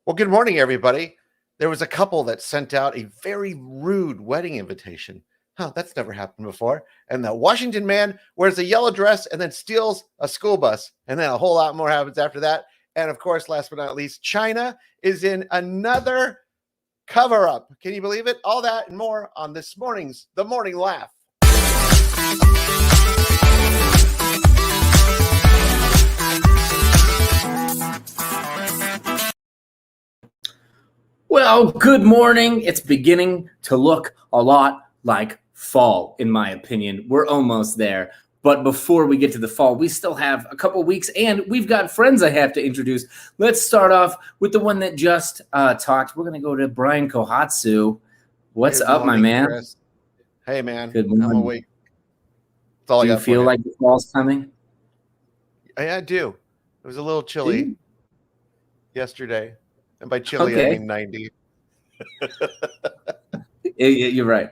Well, good morning, everybody. There was a couple that sent out a very rude wedding invitation. That's never happened before. And the Washington man wears a yellow dress and then steals a school bus. And then a whole lot more happens after that. And of course, last but not least, China is in another cover-up. Can you believe it? All that and more on this morning's The Morning Laugh. Well, good morning. It's beginning to look a lot like fall, in my opinion. We're almost there. But before we get to the fall, we still have a couple weeks, and we've got friends I have to introduce. Let's start off with the one that just talked. We're going to go to Brian Kohatsu. What's up, my man? Chris. Hey, man. Good morning. I'm awake. That's all I got. Do you feel like the fall's coming? I do. It was a little chilly yesterday. And by chilly, I mean 90. You're right.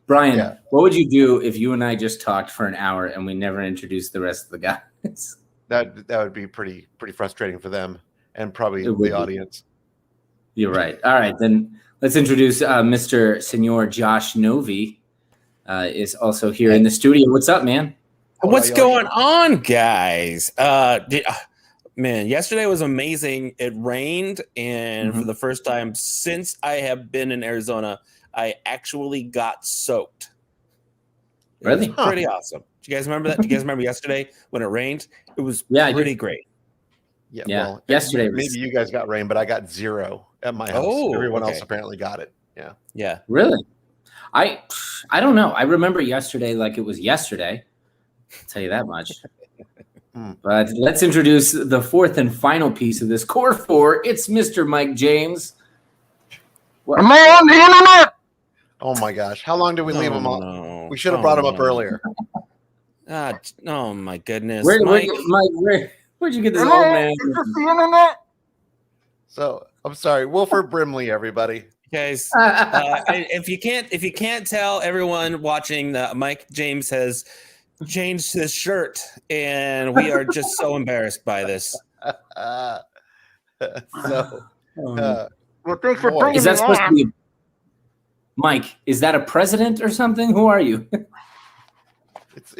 Brian, What would you do if you and I just talked for an hour and we never introduced the rest of the guys? That would be pretty frustrating for them and probably the audience. You're right. All right, then let's introduce Mr. Senor Josh Novi is also here in the studio. What's up, man? What's going on, guys? Man, yesterday was amazing. It rained, and for the first time since I have been in Arizona, I actually got soaked. Really? Pretty awesome. Do you guys remember that? Do you guys remember yesterday when it rained? It was pretty great. Yeah. Well, yesterday maybe you guys got rain, but I got zero at my house. Everyone else apparently got it. Yeah. Really? I don't know. I remember yesterday like it was yesterday. I'll tell you that much. But let's introduce the fourth and final piece of this core four. It's Mr. Mike James. I'm on the internet. Oh my gosh! How long did we leave him on? We should have brought him up earlier. Oh my goodness! Where'd you get this old man? Is this the internet? So I'm sorry, Wilford Brimley, everybody. Guys, if you can't tell, everyone watching, Mike James has changed his shirt, and we are just so embarrassed by this. Well, thanks for bringing Is that me supposed on. to be Mike? Is that a president or something? Who are you?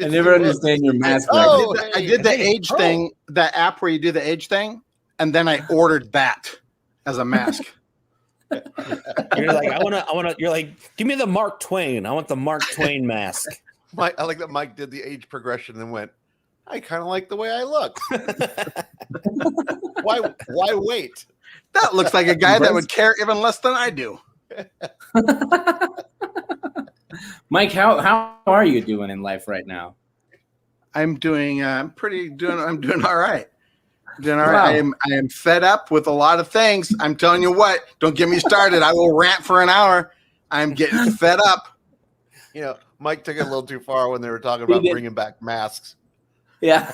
I never understand your mask. I did the age thing, that app where you do the age thing, and then I ordered that as a mask. You're like, I want to. You're like, give me the Mark Twain. I want the Mark Twain mask. I like that Mike did the age progression and went, I kind of like the way I look. Why wait? That looks like a guy that would care even less than I do. Mike, how are you doing in life right now? I'm doing all right. Doing all right. I am fed up with a lot of things. I'm telling you what, don't get me started. I will rant for an hour. I'm getting fed up. Mike took it a little too far when they were talking about bringing back masks. Yeah.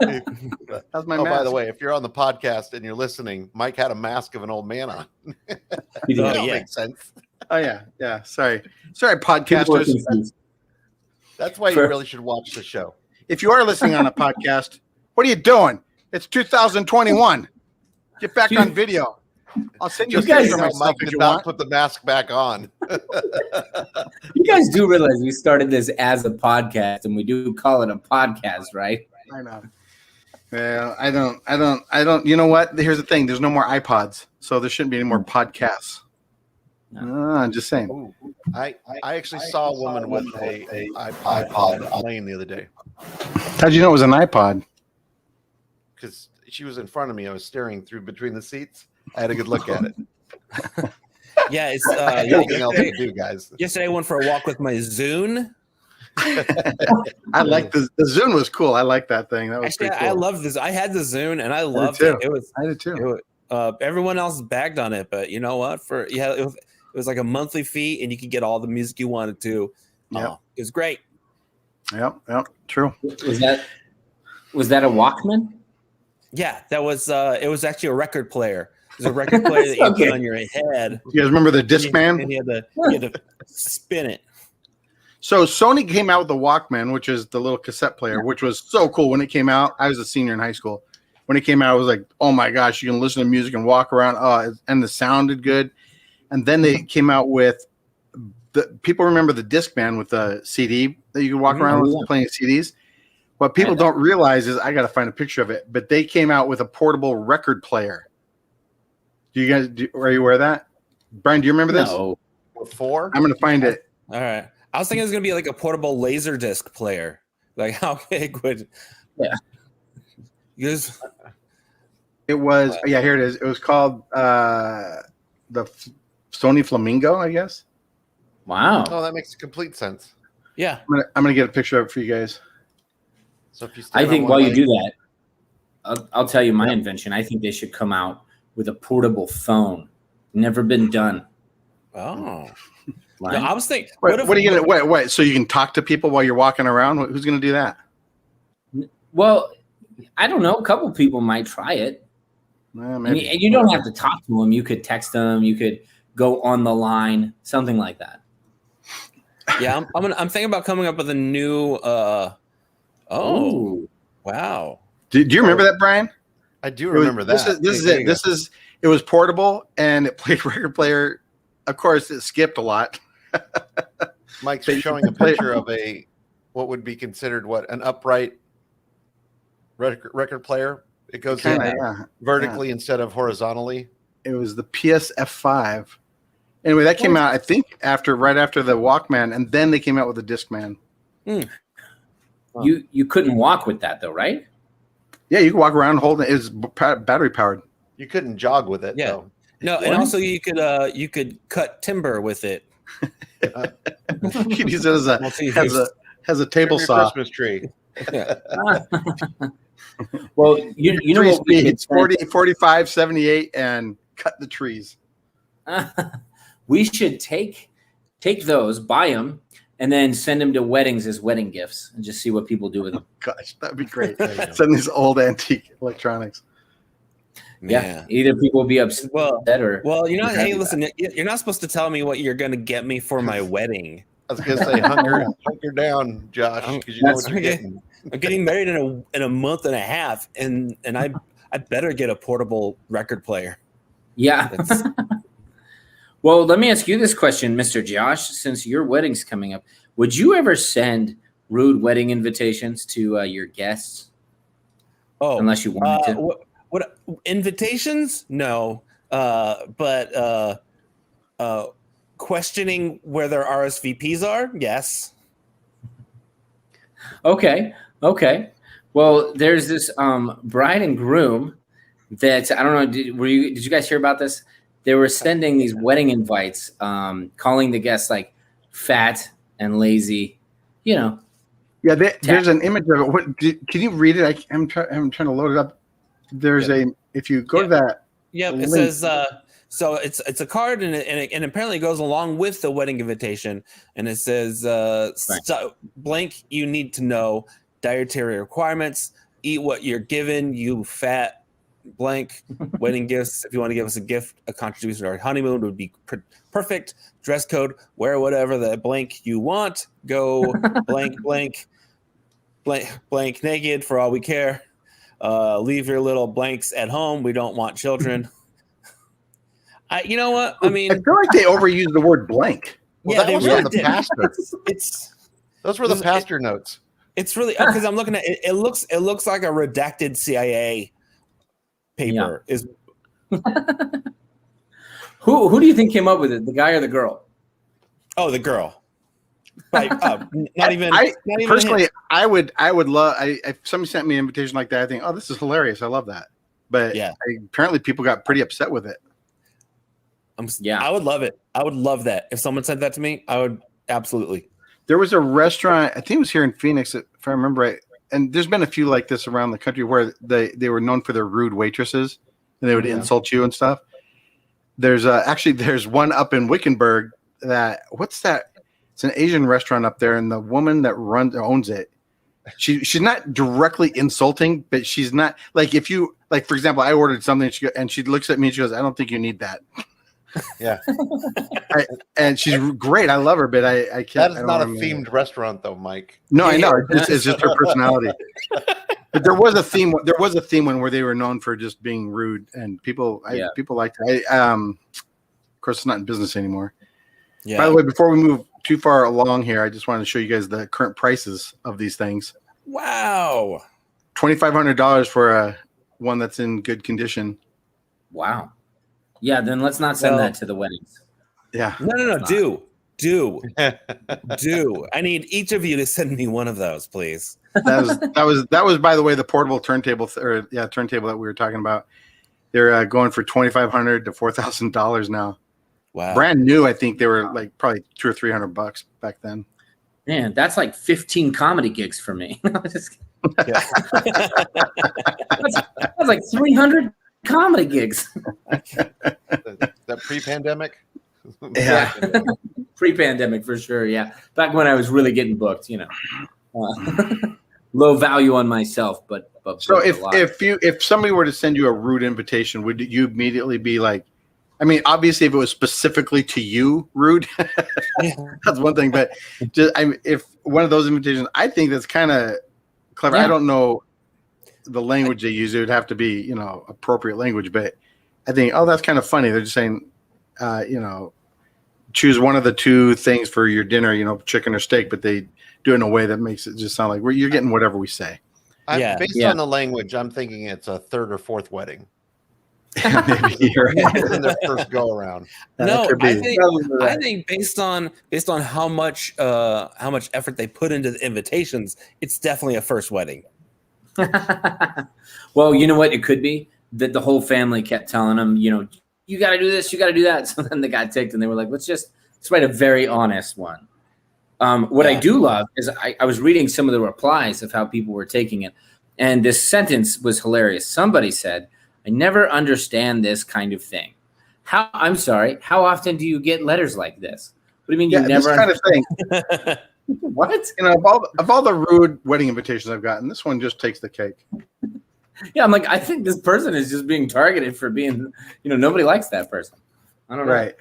That's my mask. By the way, if you're on the podcast and you're listening, Mike had a mask of an old man on. That makes sense. Oh yeah. Sorry, podcasters. That's why you really should watch the show. If you are listening on a podcast, what are you doing? It's 2021. Get back on video. I'll send you guys of myself Mike did not put the mask back on. You guys do realize we started this as a podcast, and we do call it a podcast, right? I know. Well, I don't. You know what? Here's the thing. There's no more iPods, so there shouldn't be any more podcasts. No. I'm just saying. Ooh, I actually saw a woman with a iPod playing the other day. How'd you know it was an iPod? Because she was in front of me. I was staring through between the seats. I had a good look at it. Yeah, it's anything else to do, guys. Yesterday I went for a walk with my Zune. I like the Zune was cool. I like that thing. That was actually pretty cool. I love this. I had the Zune and I loved it. I did too. Everyone else bagged on it, but you know what? It was like a monthly fee, and you could get all the music you wanted to. It was great. Yep, true. Was that a Walkman? Yeah, that was. It was actually a record player. It was a record player that you put on your head. You guys remember the Discman? And you had to spin it. So Sony came out with the Walkman, which is the little cassette player, which was so cool when it came out. I was a senior in high school, when it came out, I was like, oh my gosh, you can listen to music and walk around. And the sounded good. And then they came out with people remember the Discman with the CD that you could walk around with playing CDs. What people don't realize is I got to find a picture of it, but they came out with a portable record player. Do you guys, are you aware of that? Brian, do you remember this? No. Before? I'm going to find it. All right. I was thinking it was going to be like a portable laser disc player. Like how big would... Yeah. It was, here it is. It was called the Sony Flamingo, I guess. Wow. Oh, that makes complete sense. Yeah. I'm gonna get a picture of it for you guys. So if you I think while you do that, I'll tell you my invention. I think they should come out with a portable phone. Never been done. Oh. Right? No, I was thinking. What are you gonna wait? So you can talk to people while you're walking around? Who's gonna do that? Well, I don't know. A couple people might try it. And you don't have to talk to them. You could text them. You could go on the line, something like that. Yeah, I'm thinking about coming up with a new. Ooh. Wow. Do you remember that, Brian? I do remember that. This is it. It was portable and it played record player. Of course, it skipped a lot. Mike's showing a picture of what would be considered an upright record player. It goes vertically instead of horizontally. It was the PSF5. Anyway, that came out, I think, right after the Walkman, and then they came out with the Discman. You couldn't walk with that, though, right? Yeah, you could walk around holding it. It was battery powered. You couldn't jog with it, though. No, and also you could cut timber with it. You could use it as a table saw. Christmas tree. Yeah. Well, you know what? It's 40, 45, 78, and cut the trees. We should take those, buy them, and then send them to weddings as wedding gifts, and just see what people do with them. Gosh, that'd be great. Send these old antique electronics. Yeah, either people will be upset or hey, listen, you're not supposed to tell me what you're going to get me for my wedding. I was going to say hunker down, Josh, because you know what you're getting. I'm getting married in a month and a half, and I better get a portable record player. Yeah. Well, let me ask you this question, Mr. Josh. Since your wedding's coming up, would you ever send rude wedding invitations to your guests? Oh, unless you wanted to. What invitations? No, but questioning where their RSVPs are? Yes. Okay. Well, there's this bride and groom that I don't know. Did you guys hear about this? They were sending these wedding invites, calling the guests like fat and lazy. You know. Yeah, there's an image of it. Can you read it? I'm trying to load it up. There's if you go to that. Yep, it says so it's a card and apparently it goes along with the wedding invitation, and it says blank, you need to know dietary requirements, eat what you're given, you fat blank, wedding gifts. If you want to give us a gift, a contribution to our honeymoon would be perfect. Dress code, wear whatever the blank you want. Go blank naked for all we care. Leave your little blanks at home. We don't want children. You know what? I mean, I feel like they overuse the word blank. Well, that was on the pastor. Those were the pastor notes. It's really because I'm looking at it. It looks like a redacted CIA paper. Yeah. Is who do you think came up with it? The guy or the girl? Oh, the girl. Like, not even personally, I would love. If somebody sent me an invitation like that, I think, oh, this is hilarious. I love that. But apparently, people got pretty upset with it. I would love it. I would love that if someone sent that to me. I would absolutely. There was a restaurant. I think it was here in Phoenix, if I remember right. And there's been a few like this around the country where they were known for their rude waitresses and they would insult you and stuff. There's one up in Wickenburg what's that? It's an Asian restaurant up there, and the woman that owns it, she's not directly insulting, but she's not like if you like, for example, I ordered something and she looks at me and she goes, "I don't think you need that." Yeah, and she's great. I love her, but I can't. That is not a themed restaurant, though, Mike. No, I know. It's just her personality. But there was a theme. There was a theme one where they were known for just being rude, and people liked it. Of course, it's not in business anymore. Yeah. By the way, before we move too far along here, I just wanted to show you guys the current prices of these things. Wow. $2,500 for one that's in good condition. Wow. Yeah, then let's not send that to the weddings. Yeah. No. Do. I need each of you to send me one of those, please. That was by the way, the portable turntable turntable that we were talking about. They're going for $2,500 to $4,000 now. Wow. Brand new. I think they were like probably $200 or $300 back then. Man, that's like 15 comedy gigs for me. That's like 300 comedy gigs. That pre-pandemic? Yeah. Pre-pandemic for sure. Yeah. Back when I was really getting booked, low value on myself, but so if somebody were to send you a rude invitation, would you immediately be like, I mean, obviously if it was specifically to you, rude, that's one thing, but if one of those invitations, I think that's kind of clever. Yeah. I don't know the language they use. It would have to be, appropriate language, but I think, that's kind of funny. They're just saying, choose one of the two things for your dinner, chicken or steak, but they do it in a way that makes it just sound like you're getting whatever we say. Based on the language, I'm thinking it's a third or fourth wedding. Maybe you're right. In their first go around. No, I think based on how much effort they put into the invitations, it's definitely a first wedding. Well, you know what? It could be that the whole family kept telling them, you got to do this, you got to do that. So then they got ticked and they were like, let's write a very honest one. I do love is I was reading some of the replies of how people were taking it. And this sentence was hilarious. Somebody said, I never understand this kind of thing. How often do you get letters like this? What do you mean you never this kind of thing? What? Of all the rude wedding invitations I've gotten, this one just takes the cake. Yeah, I'm like, I think this person is just being targeted for being, nobody likes that person. I don't know. Right.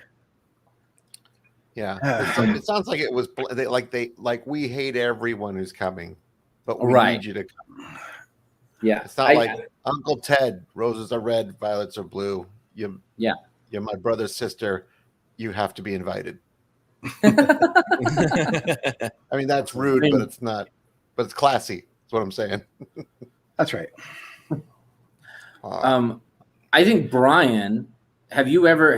Yeah. It sounds like it was we hate everyone who's coming, but we need you to come. Yeah. It's not like Uncle Ted, roses are red, violets are blue. You're my brother's sister. You have to be invited. I mean, that's rude, but it's not. But it's classy. That's what I'm saying. That's right. I think Brian, have you ever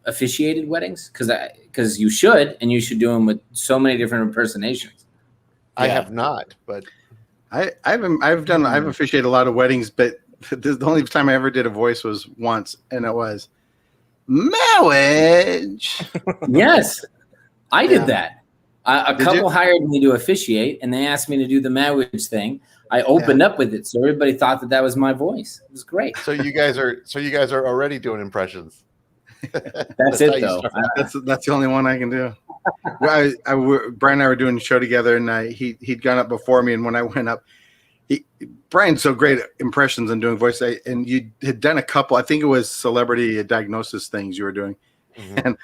officiated weddings? Because you should, and you should do them with so many different impersonations. I have not, but I've officiated a lot of weddings, but the only time I ever did a voice was once, and it was marriage. Yes, I did that. A couple hired me to officiate, and they asked me to do the marriage thing. I opened up with it, so everybody thought that was my voice. It was great. So you guys are already doing impressions. That's it, though. That's the only one I can do. Brian and I were doing a show together, and he'd gone up before me, and when I went up, Brian's so great at impressions and doing voice, and you had done a couple. I think it was celebrity diagnosis things you were doing, and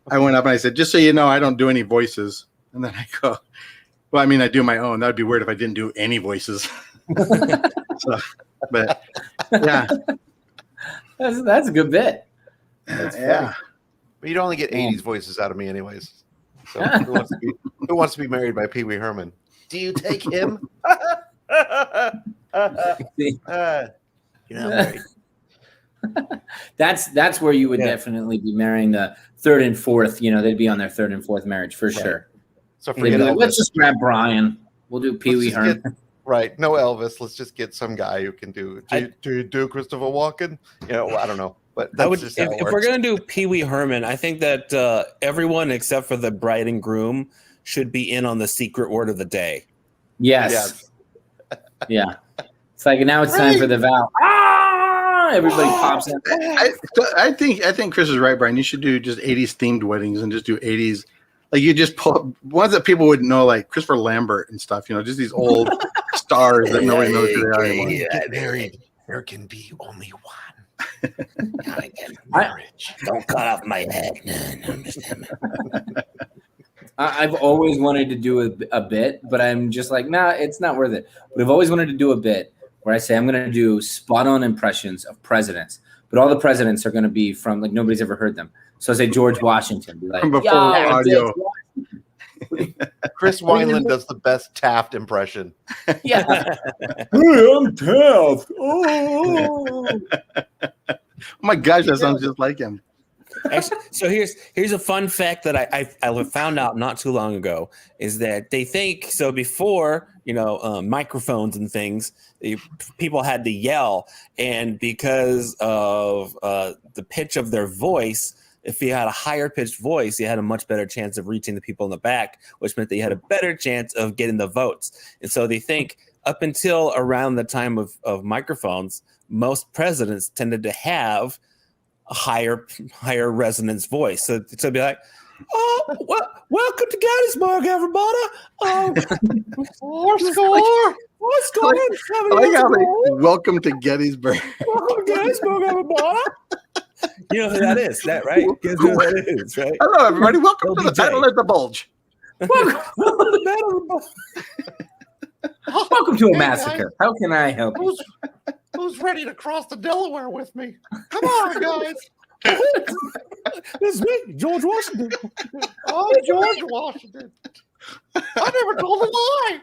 I went up and I said, "Just so you know, I don't do any voices." And then I go, "Well, I mean, I do my own. That'd be weird if I didn't do any voices." But yeah, that's a good bit. Yeah, but you'd only get 80s voices out of me, anyways. So who wants to be married by Pee Wee Herman? Do you take him? You're not married. That's where you would definitely be marrying the third and fourth. They'd be on their third and fourth marriage for sure. So forget Elvis. Let's just grab Brian. We'll do Pee Wee Herman. Right, no Elvis. Let's just get some guy who can do. Do you do Christopher Walken? I don't know. But if we're gonna do Pee Wee Herman, I think that everyone except for the bride and groom should be in on the secret word of the day. Yes. Yeah. It's like now it's time for the vow. Ah! Everybody pops in. I think Chris is right, Brian. You should do just 80s themed weddings and just do 80s. Like you just pull up ones that people would know, like Christopher Lambert and stuff. Just these old stars that nobody knows who they are anymore. Get married. There can be only one. Gotta get marriage. Don't cut off my head. No, I've always wanted to do a bit, but I'm just like, nah, it's not worth it. But I've always wanted to do a bit where I say I'm going to do spot-on impressions of presidents, but all the presidents are going to be from like nobody's ever heard them. So I say George Washington, be like, Before "Yo, audio. Chris Wineland does the best Taft impression. yeah, hey, I'm Taft. Oh, Oh my gosh, that sounds just like him. Actually, so here's a fun fact that I found out not too long ago is that they think so before microphones and things, people had to yell, and because of the pitch of their voice, if you had a higher pitched voice, you had a much better chance of reaching the people in the back, which meant that you had a better chance of getting the votes. And so they think up until around the time of microphones, most presidents tended to have a higher resonance voice. So it'd be like, oh, welcome to Gettysburg, everybody. What's going? I like how they welcome to Gettysburg. Welcome to Gettysburg, everybody. You know who that is, right? You know who that is, right? Hello, everybody. Welcome to the LBJ. Battle at the Bulge. welcome to a massacre. How can I help you? Who's ready to cross the Delaware with me? Come on, guys. This is me, George Washington. I'm George Washington. I never told a lie.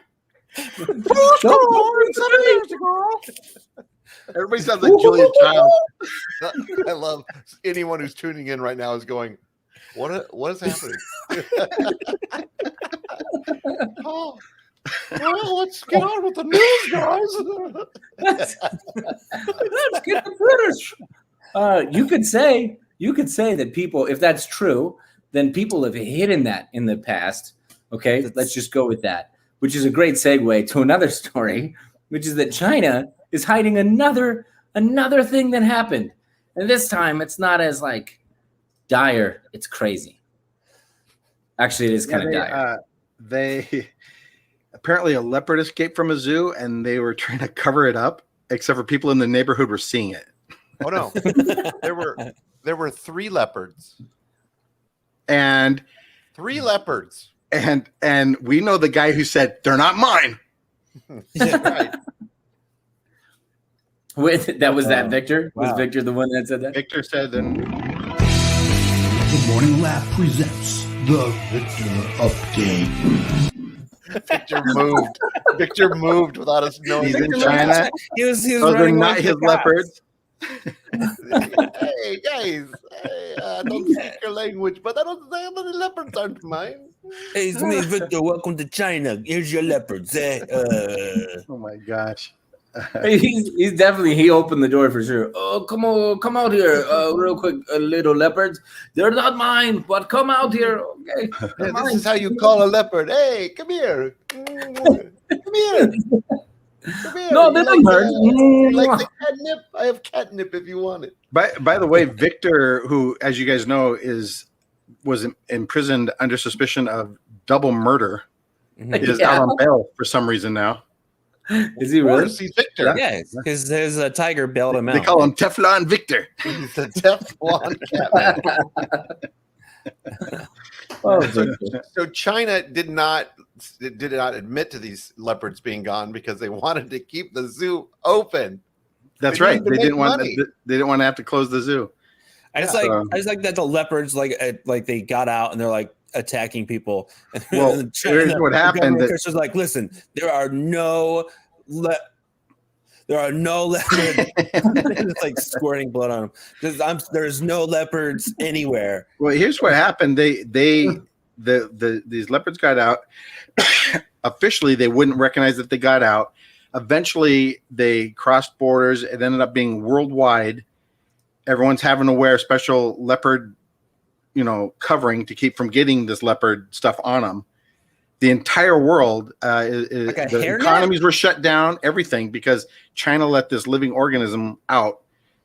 Everybody sounds like Julia Child. I love anyone who's tuning in right now is going, what is happening? Oh, well, let's get on with the news, guys. Let's get the British. You could say that people, if that's true, then people have hidden that in the past. Okay, let's just go with that, which is a great segue to another story, which is that China is hiding another thing that happened, and this time it's not as like dire. It's crazy. Actually, it is kind of dire. They apparently a leopard escaped from a zoo, and they were trying to cover it up, except for people in the neighborhood were seeing it. Oh no, there were 3 leopards. And 3 leopards. And we know the guy who said they're not mine. Yeah, right. Wait, that was that Victor? Wow. Was Victor the one that said that? Victor said, and The Morning Laugh presents the Victor Update. Victor moved without us knowing. he's in China. He was Those are running not away his from the cops. leopards. Hey guys, I don't speak your language, but I don't say the leopards aren't mine. Hey, it's me, Victor. Welcome to China. Here's your leopards. Oh my gosh. He's definitely, he opened the door for sure. Oh, come out here, real quick, little leopards. They're not mine, but come out here. Okay. Hey, this is how you call a leopard. Hey, come here. Come here. Come here. No, You they don't hurt. you like the catnip? I have catnip if you want it. By the way, Victor, who, as you guys know, was imprisoned under suspicion of double murder, is Yeah. out on bail for some reason now. Is he Of really? course, he's Victor. Yeah, because there's a tiger bailed him out. They call him Teflon Victor. He's the Teflon Catman. Oh, Victor. So China did not admit to these leopards being gone because they wanted to keep the zoo open. That's They right. need to They make didn't want money. they didn't want to have to close the zoo. I just Yeah. like that the leopards like they got out and they're like attacking people. Well, And here's what the happened. government That, officials like, listen, there are no leopards. It's like squirting blood on them. There's no leopards anywhere. well, here's what happened. These leopards got out. Officially, they wouldn't recognize that they got out. Eventually, they crossed borders. It ended up being worldwide. Everyone's having to wear special leopard, covering to keep from getting this leopard stuff on them. The entire world, a the hairnet? economies were shut down, everything, because China let this living organism out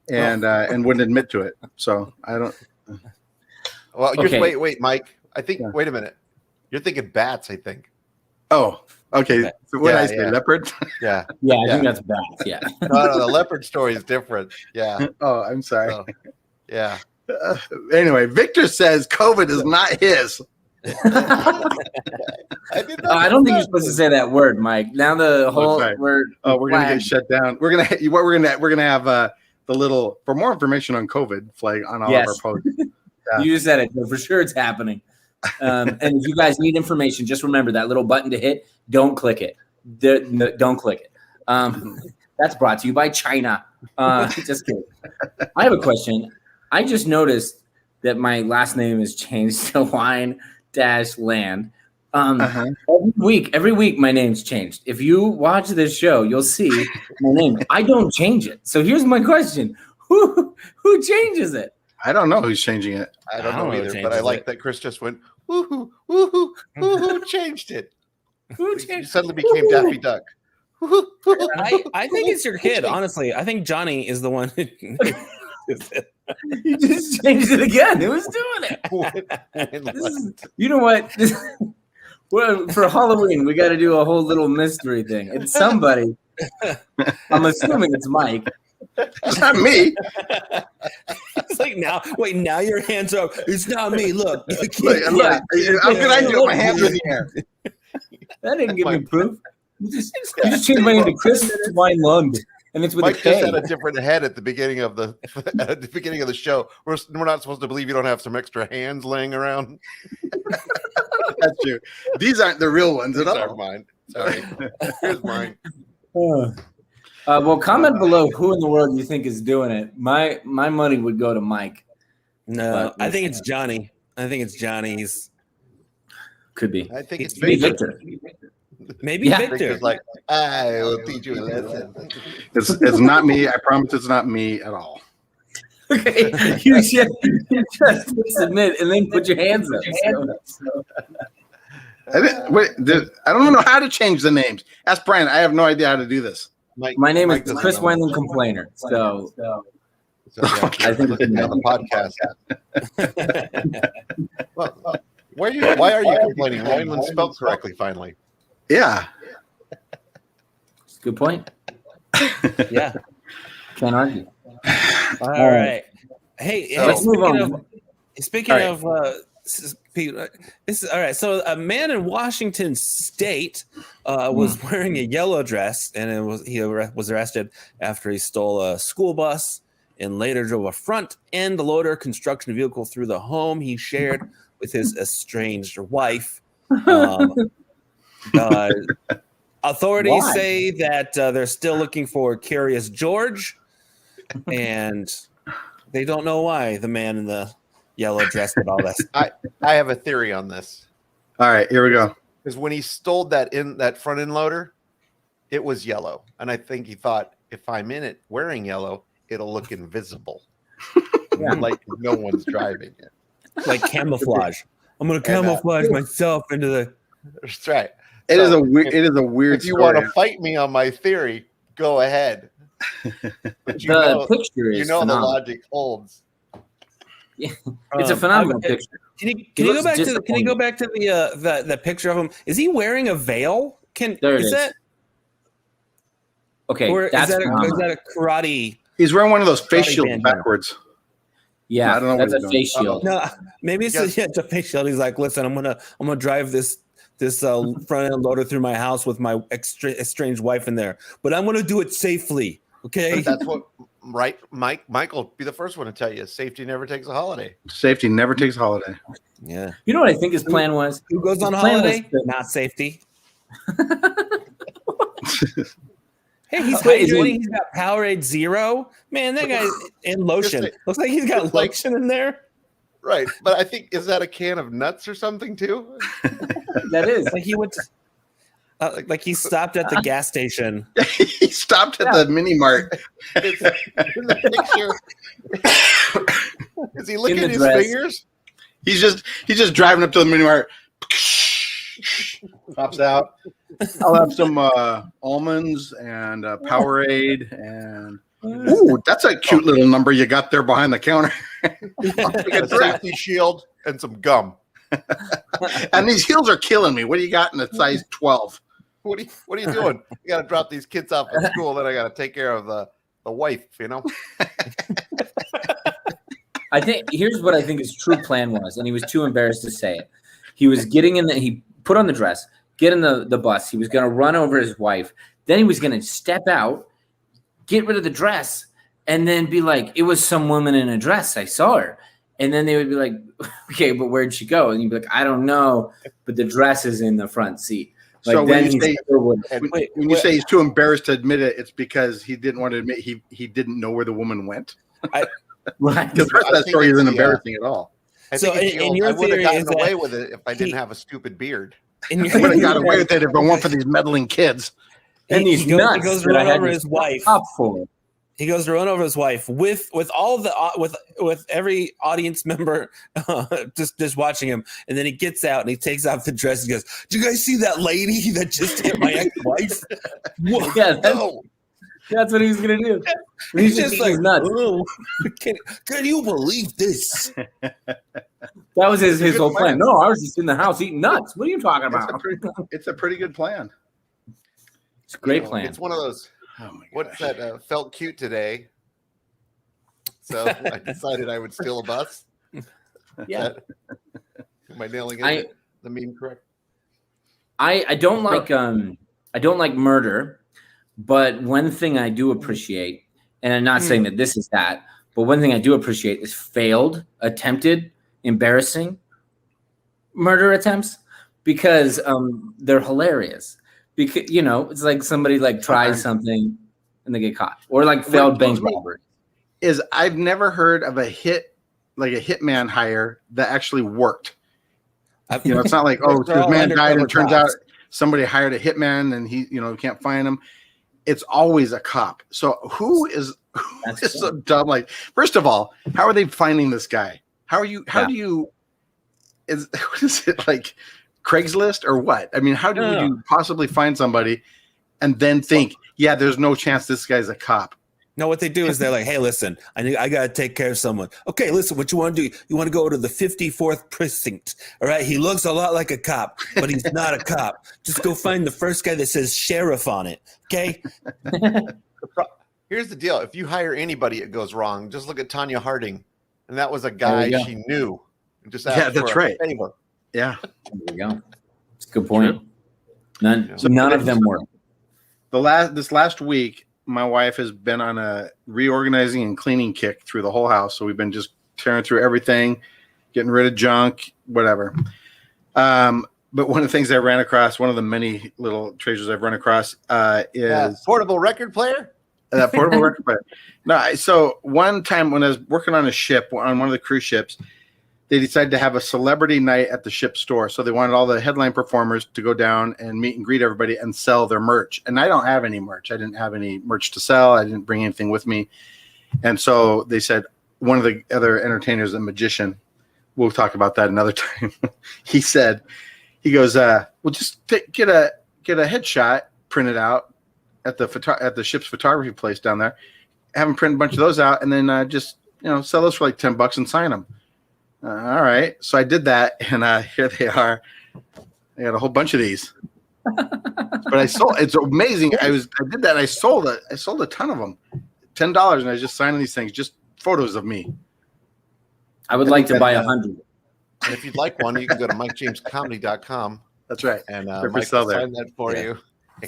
and wouldn't admit to it. So I don't. Well, Okay. wait, Mike. I think. Yeah. Wait a minute. You're thinking bats. I think. Oh, okay. So what did I say? Yeah. Leopard? Yeah. Yeah, I Yeah. think that's bad. Yeah. No, the leopard story is different. Yeah. Oh, I'm sorry. So, yeah. Anyway, Victor says COVID is not his. I don't think you're supposed to say that word, Mike. Now the whole right. word. We're gonna get shut down. We're gonna have the little for more information on COVID flag on all of our posts. Yeah. You just said it. For sure, it's happening. And if you guys need information, just remember that little button to hit. Don't click it. Don't click it. That's brought to you by China. Just kidding. I have a question. I just noticed that my last name is changed to Wine-Land. Every week my name's changed. If you watch this show, you'll see my name. I don't change it. So here's my question: Who changes it? I don't know who's changing it. I don't know either, but I like that Chris just went woohoo, woohoo, woohoo, changed it. You suddenly became Daffy Duck. I think it's your kid, honestly. I think Johnny is the one. You just changed it again. Who's doing it? You know what? Well, for Halloween, we got to do a whole little mystery thing. It's somebody. I'm assuming it's Mike. It's not me. It's like now your hands up. It's not me. Look. How can I do it? My hands are in the air. That didn't give me proof. You just changed my name to Chris Wine-Lund, and it's with Mike a K. just had a different head at the beginning of the show. We're not supposed to believe you don't have some extra hands laying around. That's true. These aren't the real ones at all. These are mine. Sorry. Here's mine. Well, comment below who in the world you think is doing it. My money would go to Mike. No, I think it's Johnny. I think it's Johnny's. Could be. I think it's Victor. Maybe Victor. Victor's like, I will teach you a lesson. It's not me. I promise it's not me at all. Okay, you just submit and then put your hands up. I don't know how to change the names. Ask Brian. I have no idea how to do this. My name is Chris Weinland Complainer. So I think it's on the podcast. Why are you complaining? Weinland spelled correctly finally. Yeah. Good point. Yeah. Can't argue. All right. Hey, let's move on. Speaking of this is all right. So a man in Washington State was wearing a yellow dress, and he was arrested after he stole a school bus and later drove a front-end loader construction vehicle through the home he shared with his estranged wife. Authorities say that they're still looking for Curious George, and they don't know why the man in the yellow dress did all this. I have a theory on this. All right, here we go. Because when he stole that front end loader, it was yellow, and I think he thought, if I'm in it wearing yellow, it'll look invisible, like no one's driving it, like camouflage. I'm gonna camouflage myself into the. That's right. It is a weird. If you want to fight me on my theory, go ahead. But the picture is the logic holds. Yeah, it's a phenomenal picture. Can you go back to the picture of him? Is he wearing a veil? Is that okay? Or is that a karate? He's wearing one of those face shields backwards. Yeah, I don't know that's a face shield. No, maybe it's a face shield. He's like, listen, I'm gonna drive this front end loader through my house with my estranged wife in there, but I'm gonna do it safely. Okay, that's what Michael be the first one to tell you. Safety never takes a holiday. Safety never takes a holiday. Yeah. You know what I think his plan was? Who goes on holiday? Not safety. Hey, he's hydrating. He's got Powerade Zero. Man, that guy's in lotion. Looks like he's got lotion in there. Right, but I think, is that a can of nuts or something too? That is. Like he went to, like he stopped at the gas station. He stopped at the mini mart. In the picture. Is he licking his fingers? He's just driving up to the mini mart. Pops out. I'll have some almonds and Powerade and ooh, that's a cute little number you got there behind the counter. A safety shield and some gum. And these heels are killing me. What do you got in a size 12? What are you doing? You got to drop these kids off at school, then I got to take care of the wife. I think here's what I think his true plan was, and he was too embarrassed to say it. He was getting in he put on the dress, get in the bus. He was going to run over his wife. Then he was going to step out, get rid of the dress, and then be like, it was some woman in a dress. I saw her. And then they would be like, okay, but where'd she go? And you'd be like, I don't know, but the dress is in the front seat. Like, so then when you say he's too embarrassed to admit it, it's because he didn't want to admit he didn't know where the woman went. Right. Because the rest of that story isn't embarrassing at all. I So think in your I would have theory gotten is that away with it if I didn't have a stupid beard. In I would have got away with it if it weren't for these meddling kids. And these nuts he goes that I run had over to his wife. stop for. He goes to run over his wife with all the with every audience member just watching him, and then he gets out and he takes off the dress. And he goes, "Do you guys see that lady that just hit my ex-wife?" Yeah, that's what he's gonna do. He's just like, nuts. "Oh, can you believe this?" That was his whole plan. No, I was just in the house eating nuts. What are you talking about? It's a pretty good plan. It's a great plan. It's one of those. Oh my What's that? Felt cute today. So I decided I would steal a bus. Yeah. Am I nailing it? The meme correct? I don't like murder, but one thing I do appreciate, and I'm not saying that this is that, but one thing I do appreciate is failed, attempted, embarrassing murder attempts, because they're hilarious. Because it's like somebody like tries something and they get caught, or like failed bank robbery. Is I've never heard of a hitman hire that actually worked. It's not like, oh, this man died and it turns out somebody hired a hitman and he can't find him. It's always a cop. So who is so dumb? Like, first of all, how are they finding this guy? What is it, like Craigslist or what? I mean, how do you possibly find somebody and then think, yeah, there's no chance this guy's a cop? No, what they do is they're like, hey, listen, I got to take care of someone. Okay, listen, what you want to do? You want to go to the 54th precinct. All right. He looks a lot like a cop, but he's not a cop. Just go find the first guy that says sheriff on it. Okay. Here's the deal. If you hire anybody, it goes wrong. Just look at Tanya Harding. And that was a guy she knew. Just asked that's for a right. favor. Yeah. There you go. It's a good point. None of them work. This last week, my wife has been on a reorganizing and cleaning kick through the whole house. So we've been just tearing through everything, getting rid of junk, whatever. But one of the things I ran across, one of the many little treasures I've run across, is portable record player. That portable record player. No, so one time when I was working on a ship, on one of the cruise ships, they decided to have a celebrity night at the ship store. So they wanted all the headline performers to go down and meet and greet everybody and sell their merch. And I don't have any merch. I didn't have any merch to sell. I didn't bring anything with me. And so they said, one of the other entertainers, a magician, we'll talk about that another time. He goes, well, just get a headshot printed out at the ship's photography place down there. Have them print a bunch of those out and then just sell those for like $10 and sign them. All right. So I did that, and here they are. I got a whole bunch of these. But I sold. It's amazing. I did that. And I sold it. I sold a ton of them, $10, and I was just signing these things, just photos of me. I would like to buy 100. And if you'd like one, you can go to MikeJamesComedy.com. That's right. And Mike will sign that for you. I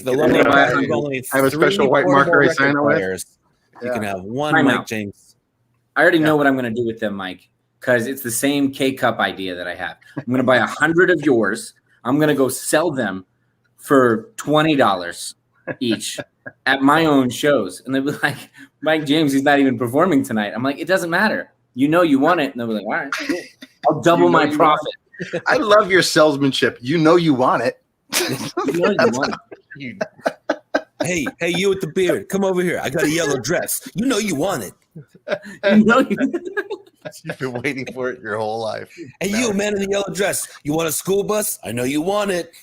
have a special white marker I sign it with. You can have one Mike James. I already know what I'm going to do with them, Mike. Because it's the same K-Cup idea that I have. I'm going to buy 100 of yours. I'm going to go sell them for $20 each at my own shows. And they'll be like, Mike James, he's not even performing tonight. I'm like, it doesn't matter. You want it. And they'll be like, all right, cool. I'll double my profit. I love your salesmanship. You want it. You want it. Hey, you with the beard, come over here. I got a yellow dress. You want it. You've been waiting for it your whole life. Hey, you, man in the yellow dress. You want a school bus? I know you want it.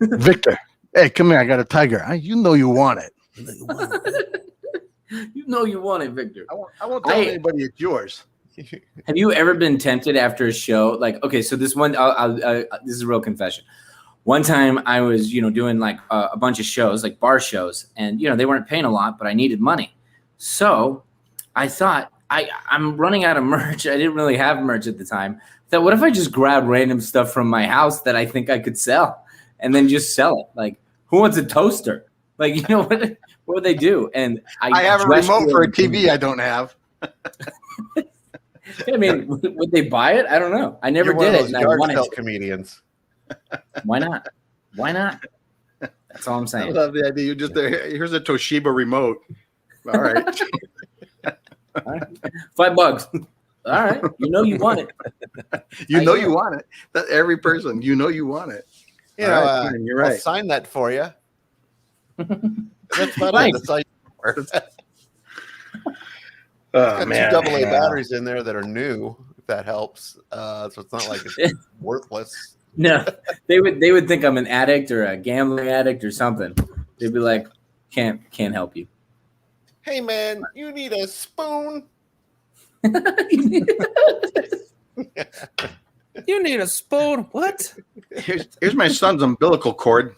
Victor, hey, come here. I got a tiger. You want it. You want it, Victor. I won't tell anybody it's yours. Have you ever been tempted after a show? Like, okay, so this one, this is a real confession. One time I was, doing like a bunch of shows, like bar shows, and, they weren't paying a lot, but I needed money. So I thought, I'm running out of merch. I didn't really have merch at the time. I thought, what if I just grab random stuff from my house that I think I could sell and then just sell it? Like, who wants a toaster? Like, you know, what would they do? And I have a remote for a TV I don't have. I mean, would they buy it? I don't know. I never You're one did of it. those And I yard wanted sale to. comedians. Why not? Why not? That's all I'm I saying. love the idea. You just here's a Toshiba remote. All right. All right. $5. All right. You know you want it. You know you want it. That every person, you know you want it. You All know, right, you're right. I'll sign that for you. That's about it. Thanks. That's all you it's Oh got man. two AA batteries in there that are new, if that helps. So it's not like it's worthless. No, they would think I'm an addict or a gambling addict or something. They'd be like, can't help you. Hey man, you need a spoon? You need a spoon. What? Here's my son's umbilical cord.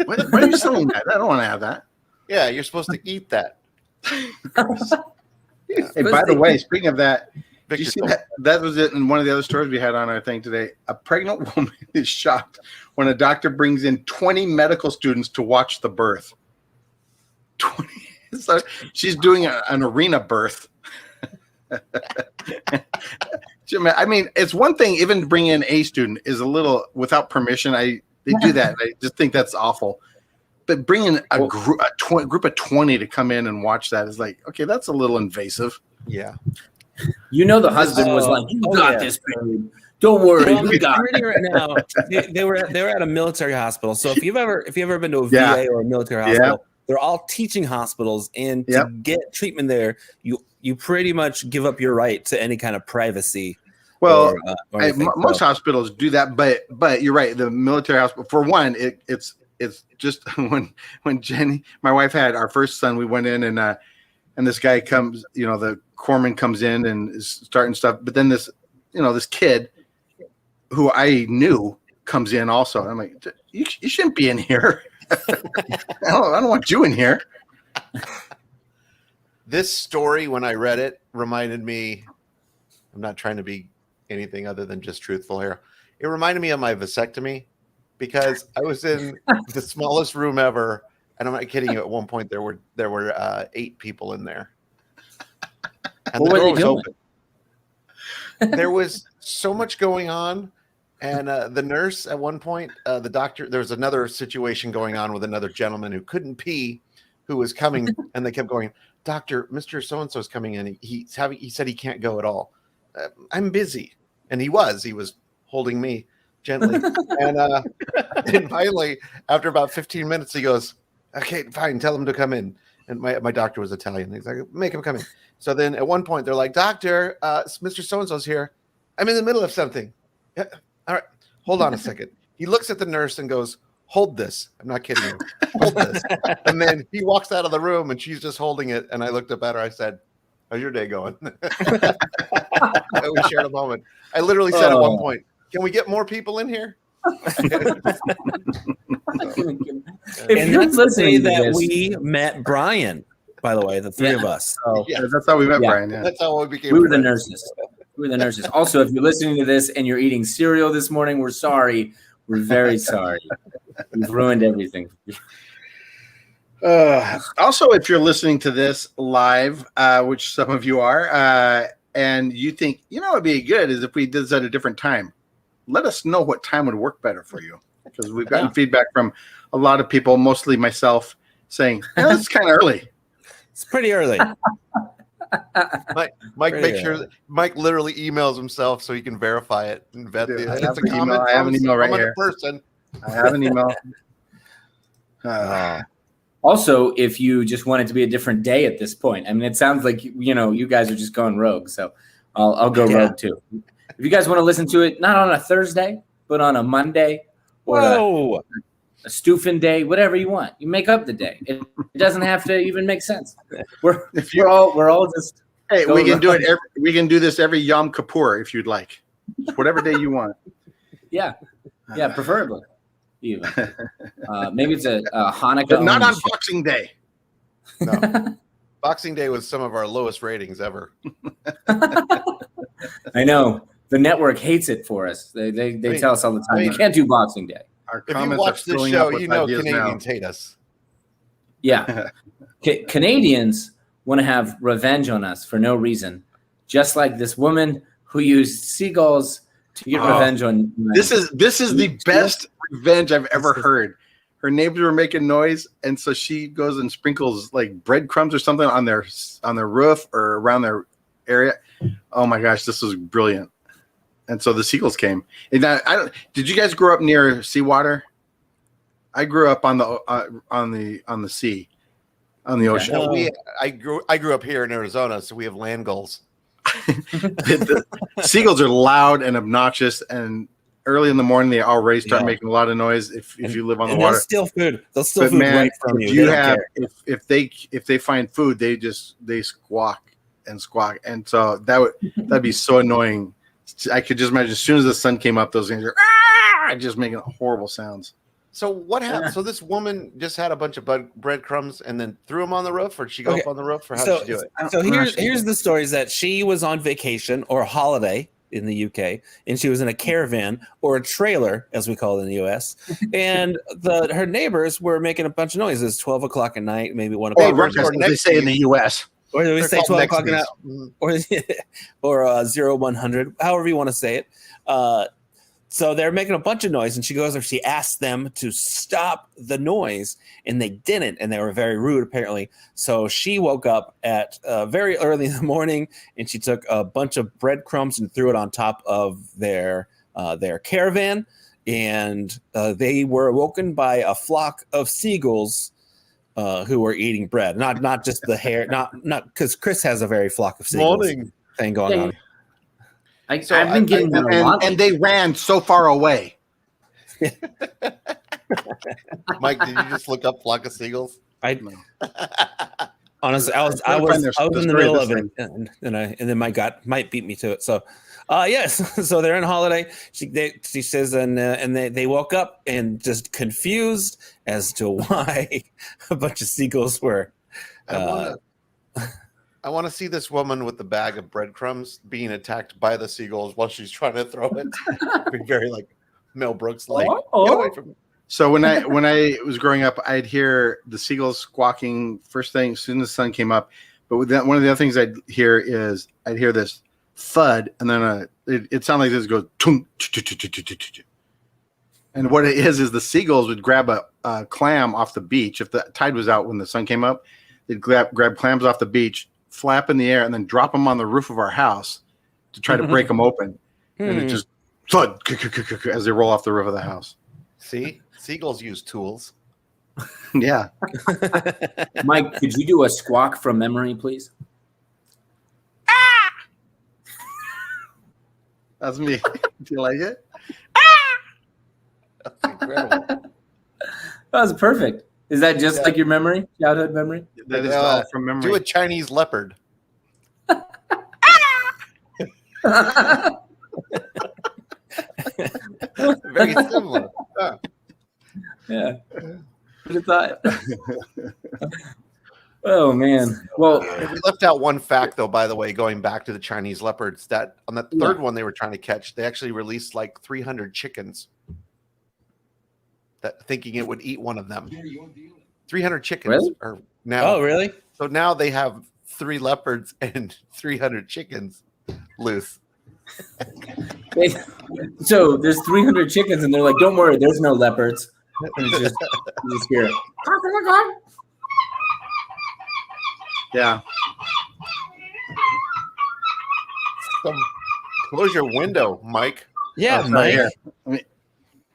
Why are you selling that? I don't want to have that. Yeah, you're supposed to eat that. Hey, by the way, speaking of that, did Victor you see told that? That was it in one of the other stories we had on our thing today. A pregnant woman is shocked when a doctor brings in 20 medical students to watch the birth. 20. So she's doing an arena birth. I mean, it's one thing even to bring in a student is a little without permission. They do that. I just think that's awful. But bringing a group of 20 to come in and watch that is like, okay, that's a little invasive. Yeah. You know, the husband was like, "You got this, baby. Don't worry, Well, we got I'm reading right now. They were at a military hospital. So if you've ever been to a VA or a military hospital, they're all teaching hospitals, and to get treatment there, you pretty much give up your right to any kind of privacy. Well, or anything. most hospitals do that, but you're right. The military hospital, for one, it's just when Jenny, my wife, had our first son, we went in and this guy comes, you know, the corpsman comes in and is starting stuff, but then this kid who I knew comes in also. I'm like, you shouldn't be in here. I don't want you in here. This story, when I read it, reminded me, I'm not trying to be anything other than just truthful here. It reminded me of my vasectomy, because I was in the smallest room ever, and I'm not kidding you. At one point, there were 8 people in there, and the door was open. There was so much going on, and the nurse at one point, the doctor. There was another situation going on with another gentleman who couldn't pee, who was coming, and they kept going, "Doctor, Mr. So and so is coming in. He said he can't go at all. I'm busy," and he was holding me gently. And finally, after about 15 minutes, he goes, "Okay, fine, tell him to come in." And my doctor was Italian. He's like, "Make him come in." So then at one point, they're like, "Doctor, Mr. So-and-so's here. I'm in the middle of something." "Yeah, all right, hold on a second." He looks at the nurse and goes, "Hold this." I'm not kidding you. "Hold this." And then he walks out of the room, and she's just holding it. And I looked up at her. I said, "How's your day going?" We shared a moment. I literally said at one point, "Can we get more people in here?" And that's the day that we met Brian, by the way, the three of us. So Yeah. That's how we met Brian. Yeah. That's how we became. We were the friends. nurses. We were the nurses. Also, if you're listening to this and you're eating cereal this morning, we're sorry. We're very sorry. We've ruined everything. Also, if you're listening to this live, which some of you are, and you think, it'd be good is if we did this at a different time, let us know what time would work better for you. Because we've gotten feedback from a lot of people, mostly myself, saying, it's kind of early. it's pretty early. Mike makes sure that Mike literally emails himself so he can verify it and vet Dude, the. I It's have a an email. comment. I have an email right I'm a here. person. I have an email. Also, if you just want it to be a different day at this point, I mean, it sounds like, you guys are just going rogue. So I'll go rogue too. If you guys want to listen to it, not on a Thursday, but on a Monday or a Stoofin day, whatever you want, you make up the day. It doesn't have to even make sense. We're all just. Hey, we can do it. We can do this every Yom Kippur if you'd like. Whatever day you want. Yeah, preferably. Even maybe it's a Hanukkah. But not on show. Boxing Day. No. Boxing Day was some of our lowest ratings ever. I know. The network hates it for us. They tell us all the time, you can't do Boxing Day. Our If you comments are watch this filling show, up with you know ideas Canadians hate us. Yeah. Canadians want to have revenge on us for no reason, just like this woman who used seagulls to get revenge on. This is the best revenge I've ever heard. Her neighbors were making noise, and so she goes and sprinkles like breadcrumbs or something on their roof or around their area. Oh my gosh, this was brilliant! And so the seagulls came. And did you guys grow up near seawater? I grew up on the sea, on the ocean. No, I grew up here in Arizona, so we have land gulls. The seagulls are loud and obnoxious, and early in the morning they already start making a lot of noise. If you live on the water, they'll steal food. They'll steal food right from you. If they find food, they squawk, and so that'd be so annoying. I could just imagine as soon as the sun came up, those things are just making horrible sounds. So what happened? So this woman just had a bunch of breadcrumbs and then threw them on the roof, or did she go up on the roof, or how did she do it? So here's the story: is that she was on vacation or a holiday in the UK, and she was in a caravan or a trailer, as we call it in the US, and her neighbors were making a bunch of noises. 12 o'clock at night, maybe 1 o'clock. Or they say in the US. Or do we say 12 o'clock at night? Or 0100, however you want to say it. So they're making a bunch of noise, and she asked them to stop the noise, and they didn't, and they were very rude, apparently. So she woke up at very early in the morning, and she took a bunch of breadcrumbs and threw it on top of their caravan, and they were awoken by a flock of seagulls who were eating bread. Not just the hair, not because Chris has a very flock of seagulls thing going on. I've been getting and they ran so far away. Mike, did you just look up flock of seagulls? Honestly, I was in the middle of it, and then my gut might beat me to it. So, yes. So they're on holiday. She says, and they woke up and just confused as to why a bunch of seagulls were. I want to see this woman with the bag of breadcrumbs being attacked by the seagulls while she's trying to throw it. Be very like Mel Brooks, like get away from me. So when I was growing up, I'd hear the seagulls squawking first thing as soon as the sun came up. But one of the other things I'd hear this thud, and then it sounded like this goes tung, and what it is the seagulls would grab a clam off the beach if the tide was out when the sun came up. They'd grab clams off the beach, flap in the air, and then drop them on the roof of our house to try to break them open. And it just thud as they roll off the roof of the house. See, seagulls use tools. Yeah. Mike, could you do a squawk from memory, please? That's me. Do you like it? That's incredible. That was perfect. Is that just like your memory, childhood memory? That is all from memory. Do a Chinese leopard. Very similar. Yeah. Who'd have thought? Oh man. Well, we left out one fact though, by the way, going back to the Chinese leopards, that on the third one they were trying to catch, they actually released like 300 chickens. That thinking it would eat one of them. 300 chickens are now. Oh, really? So now they have 3 leopards and 300 chickens loose. So there's 300 chickens, and they're like, "Don't worry, there's no leopards." And you just hear it. Yeah. Close your window, Mike. Yeah, Mike. Mike.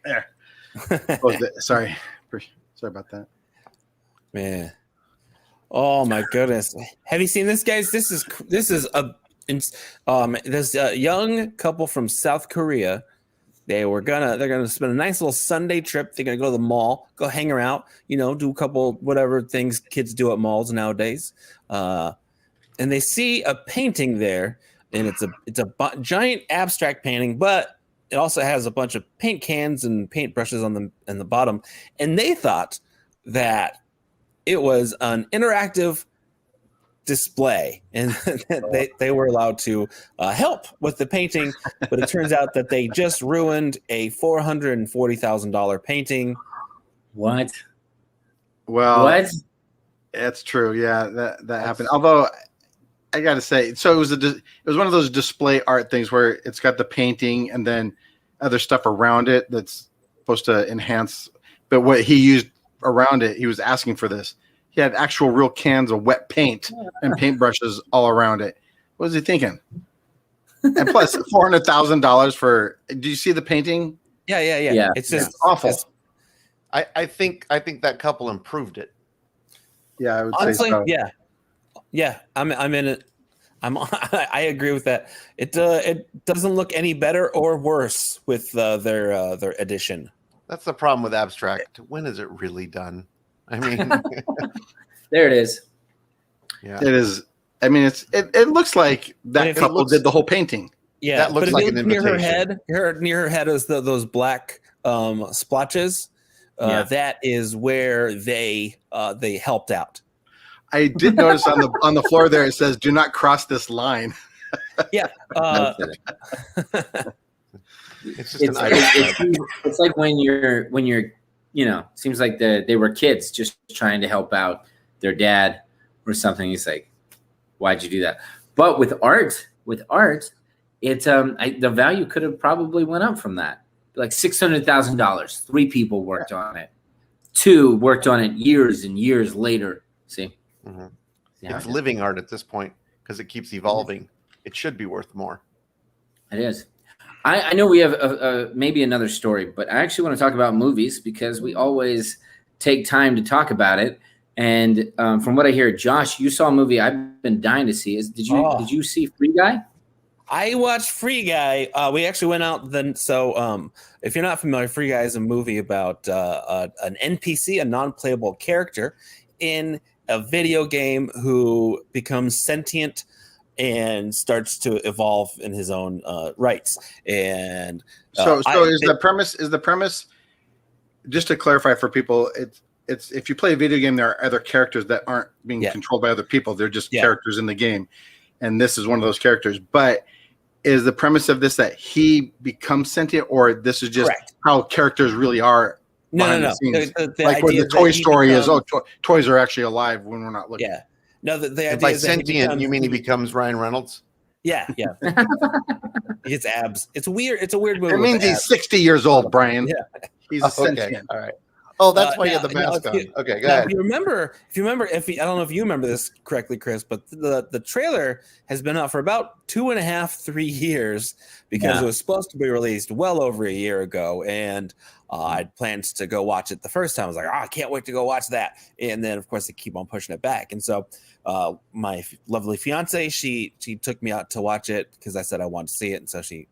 There. Sorry about that. Man. Oh my goodness. Have you seen this, guys? This is this young couple from South Korea. They're gonna spend a nice little Sunday trip. They're gonna go to the mall, go hang around, do a couple whatever things kids do at malls nowadays. And they see a painting there, and it's a giant abstract painting, but it also has a bunch of paint cans and paint brushes on the bottom. And they thought that it was an interactive display, and they were allowed to help with the painting, but it turns out that they just ruined a $440,000 painting. What? Well, What? that's true. Yeah, that happened. Although I got to say, so it was one of those display art things where it's got the painting and then other stuff around it that's supposed to enhance. But what he used around it, he was asking for this. He had actual real cans of wet paint and paintbrushes all around it. What was he thinking? And plus $400,000 for. Do you see the painting? Yeah. It's just awful. I think that couple improved it. Yeah, I would honestly, say so. Yeah. I'm in it. I agree with that. It doesn't look any better or worse with their edition. That's the problem with abstract. When is it really done? I mean, There it is. yeah, It is. I mean, it looks like that couple did the whole painting. Yeah, that looks but like if an you look invitation. near her head is those black splotches. That is where they helped out. I did notice on the floor there it says, "Do not cross this line." Yeah. it's just an item. It's like when you're seems like they were kids just trying to help out their dad or something. He's like, why'd you do that? But with art, it's the value could have probably went up from that. Like $600,000. 3 people worked on it. 2 worked on it years and years later. See, It's living art at this point because it keeps evolving. It should be worth more. it is. I know we have maybe another story, but I actually want to talk about movies because we always take time to talk about it. And from what I hear, Josh, you saw a movie I've been dying to see. Did you see Free Guy? I watched Free Guy. We actually went out then. So if you're not familiar, Free Guy is a movie about an NPC, a non-playable character in a video game who becomes sentient and starts to evolve in his own rights. And So is the premise just to clarify for people? It's if you play a video game, there are other characters that aren't being controlled by other people. They're just characters in the game, and this is one of those characters. But is the premise of this that he becomes sentient, or this is just how characters really are? No. The like when the Toy Story is, toys are actually alive when we're not looking. Yeah. No, the idea By is that sentient, you mean he becomes Ryan Reynolds? Yeah. He gets abs. It's weird. It's a weird movie. It means he's 60 years old, Brian. Yeah. He's a Okay. sentient. All right. Oh, that's why you had the mask on. Okay, go ahead. If you remember, I don't know if you remember this correctly, Chris, but the trailer has been out for about 2.5-3 years because it was supposed to be released well over a year ago, and I'd planned to go watch it the first time. I was like, I can't wait to go watch that, and then of course they keep on pushing it back, and so my lovely fiance, she took me out to watch it because I said I wanted to see it, and so she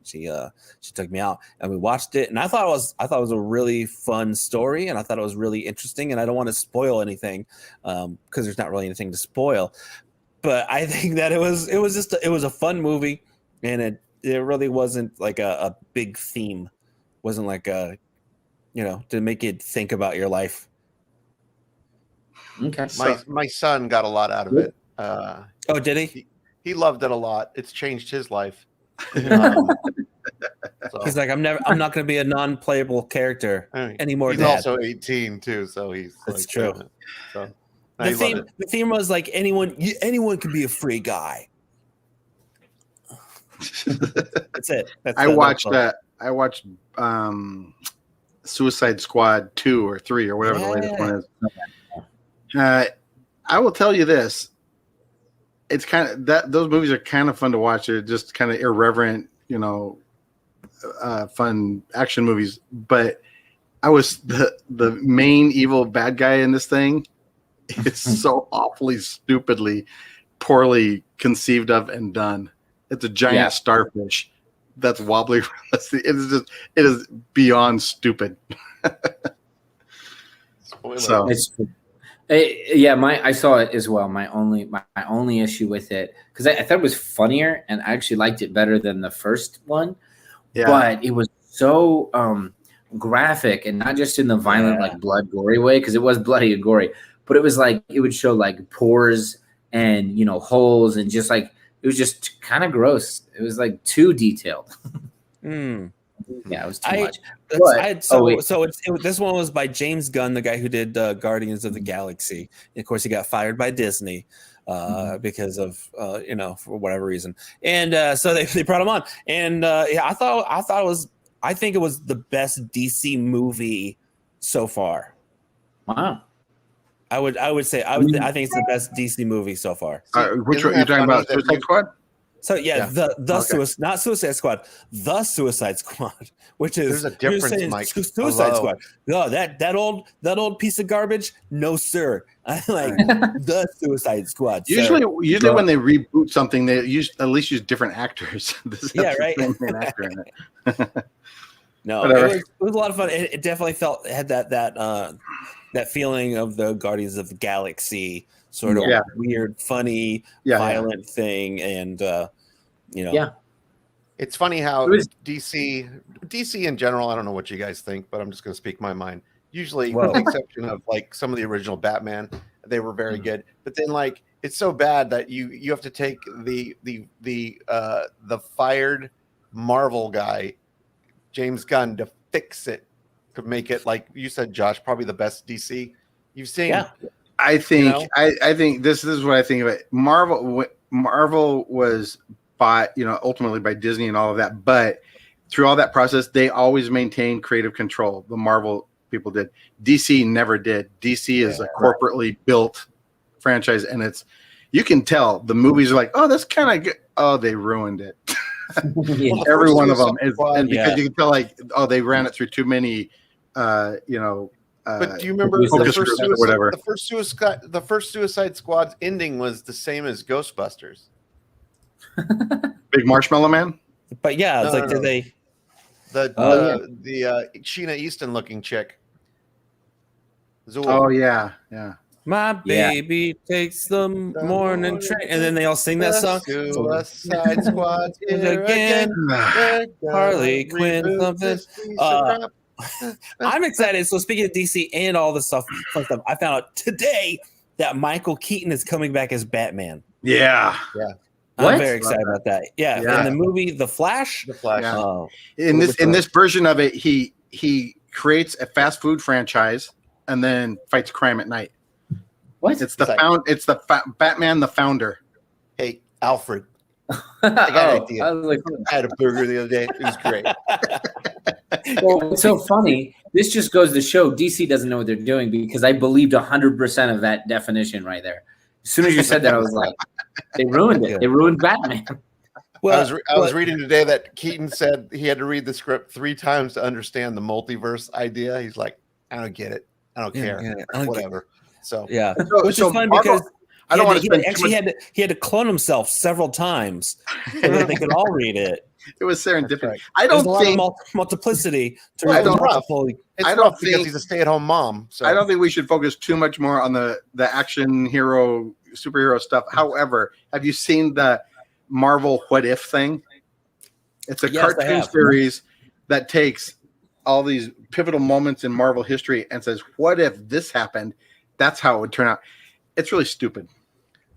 took me out and we watched it, and I thought it was a really fun story, and I thought it was really interesting, and I don't want to spoil anything because there's not really anything to spoil, but I think that it was a fun movie, and it really wasn't like a big theme, wasn't like a to make you think about your life. Okay. My son got a lot out of it. Oh, did he? He loved it a lot. It's changed his life. He's like, I'm not going to be a non-playable character anymore. He's Dad. also 18 too, so he's. That's true. So the theme was like anyone can be a free guy. That's it. I watched Suicide Squad 2 or 3 or whatever the latest one is. I will tell you this. It's kind of those movies are kind of fun to watch. They're just kind of irreverent, fun action movies. But I was the main evil bad guy in this thing. It's so awfully stupidly, poorly conceived of and done. It's a giant starfish that's wobbly. It is beyond stupid. So. I saw it as well. My only issue with it, because I thought it was funnier and I actually liked it better than the first one. Yeah. But it was so graphic, and not just in the violent, like blood gory way, because it was bloody and gory, but it was like it would show like pores and holes and just like it was just kind of gross. It was like too detailed. Mm. Yeah, it was too much. This one was by James Gunn, the guy who did Guardians of the Galaxy. And of course, he got fired by Disney because of for whatever reason. And so they brought him on, and I think it was the best DC movie so far. Wow. I think it's the best DC movie so far. Which one you're talking about? Suicide Squad? So not Suicide Squad, the Suicide Squad, which is there's a difference, Mike. Suicide Squad. No, that old piece of garbage. No, sir. I like the Suicide Squad. Usually when they reboot something, they at least use different actors. Right. An actor in it. No, it was a lot of fun. It definitely had that feeling of the Guardians of the Galaxy sort of weird, funny, violent thing, and it's funny how DC in general. I don't know what you guys think, but I'm just going to speak my mind. Usually, with the exception of like some of the original Batman, they were very good. But then, like, it's so bad that you have to take the fired Marvel guy, James Gunn, to fix it, to make it, like you said, Josh, probably the best DC you've seen. Yeah. I think I think this is what I think of it. Marvel was bought, ultimately by Disney and all of that, but through all that process, they always maintained creative control. The Marvel people did. DC never did. DC is a corporately built franchise, and you can tell the movies are like, oh, that's kind of good. Oh, they ruined it. Every one of them is, and because you can tell, like, oh, they ran it through too many, but do you remember the first Suicide Squad's ending was the same as Ghostbusters? Big Marshmallow Man? But yeah, it's did they the Sheena Easton looking chick? Zool. Oh yeah. My baby takes the morning train, and then they all sing that song. Suicide Squad again. Harley Quinn something. I'm excited. So speaking of DC and all this fun stuff, I found out today that Michael Keaton is coming back as Batman. Yeah. I'm very excited about that. Yeah. In the movie The Flash. In this version of it, he creates a fast food franchise and then fights crime at night. What? It's Batman the Founder. Hey, Alfred. I got an idea. I had a burger the other day. It was great. Well, it's so funny. This just goes to show DC doesn't know what they're doing, because I believed 100% of that definition right there. As soon as you said that, I was like, they ruined it. They ruined Batman. Well, I was reading today that Keaton said he had to read the script 3 times to understand the multiverse idea. He's like, I don't get it. I don't care. Whatever. So which is fun because I don't want to. He had to clone himself several times so that they could all read it. It was serendipity. Right. I don't think multiplicity. I don't think because he's a stay-at-home mom. So I don't think we should focus too much more on the action hero superhero stuff. However, have you seen the Marvel What If thing? It's a cartoon series that takes all these pivotal moments in Marvel history and says, "What if this happened?" That's how it would turn out. It's really stupid.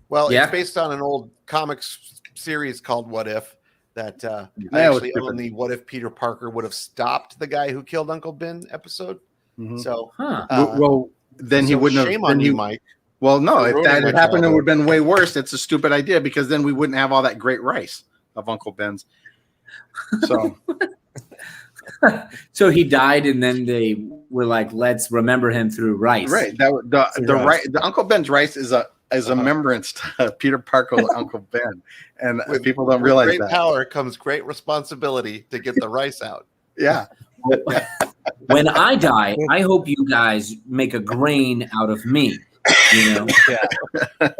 Well, it's based on an old comics series called What If. That I actually own the What If Peter Parker would have stopped the guy who killed Uncle Ben episode. Mm-hmm. So, well, then he wouldn't have. Shame on you, Mike. Well, no, if that had happened, it would have been way worse. It's a stupid idea because then we wouldn't have all that great rice of Uncle Ben's. So, so he died, and then they were like, "Let's remember him through rice." Right. The Uncle Ben's rice is a remembrance to Peter Parker's Uncle Ben, and people don't realize great that. Power comes great responsibility to get the rice out. Yeah. When I die, I hope you guys make a grain out of me.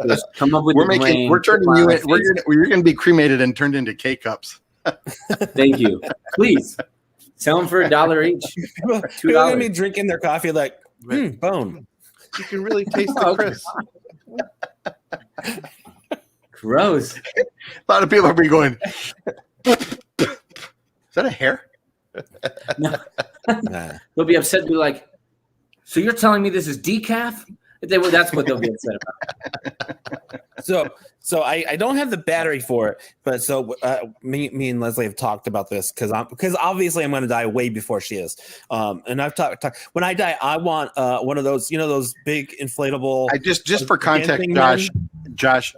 Just come up with grain. We're turning you in. You're going to be cremated and turned into K-cups. Thank you. Please sell them for $1 each. People are going to be drinking their coffee like bone. You can really taste the crisp. Gross. A lot of people are going, is that a hair? No. They'll be upset and be like, so you're telling me this is decaf? That's what they'll be upset about. So I don't have the battery for it, but so me and Leslie have talked about this because obviously I'm going to die way before she is. And I've talked when I die, I want one of those, those big inflatable. I just for context, Josh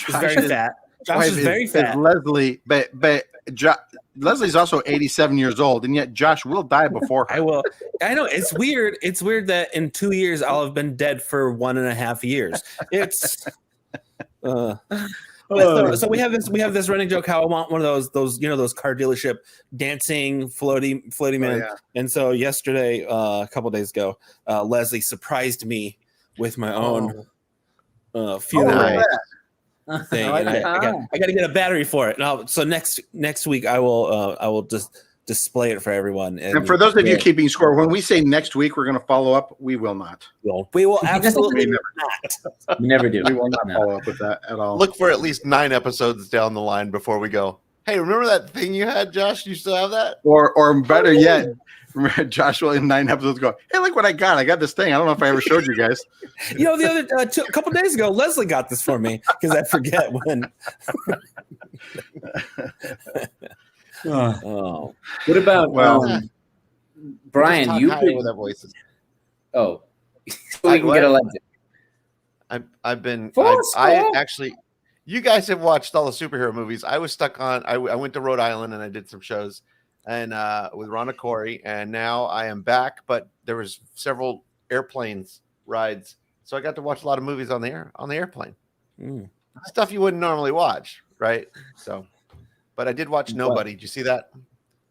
is very fat. Josh is very fat. Leslie, but Leslie's also 87 years old, and yet Josh will die before her. I will. I know it's weird. It's weird that in 2 years I'll have been dead for 1.5 years. It's. So we have this running joke how I want one of those those car dealership dancing floaty man. Yeah. And so yesterday, a couple days ago, Leslie surprised me with my own funeral. Thing, and I got to get a battery for it. Now, so next week I will just display it for everyone. And for those of you keeping score, when we say next week we're going to follow up, we will not. We will absolutely not. We never do. We will not follow up with that at all. Look for at least 9 episodes down the line before we go, hey, remember that thing you had, Josh? You still have that? Or better yet, Josh will in 9 episodes go, hey, look what I got. I got this thing. I don't know if I ever showed you guys. The other a couple days ago, Leslie got this for me because I forget when. What about Brian? You with our voices. So we can get elected. I actually. You guys have watched all the superhero movies. I was stuck on. I went to Rhode Island and I did some shows. And with Ronna Corey, and now I am back. But there was several airplanes rides, so I got to watch a lot of movies on the airplane. Stuff you wouldn't normally watch, right? So, but I did watch Nobody. Did you see that?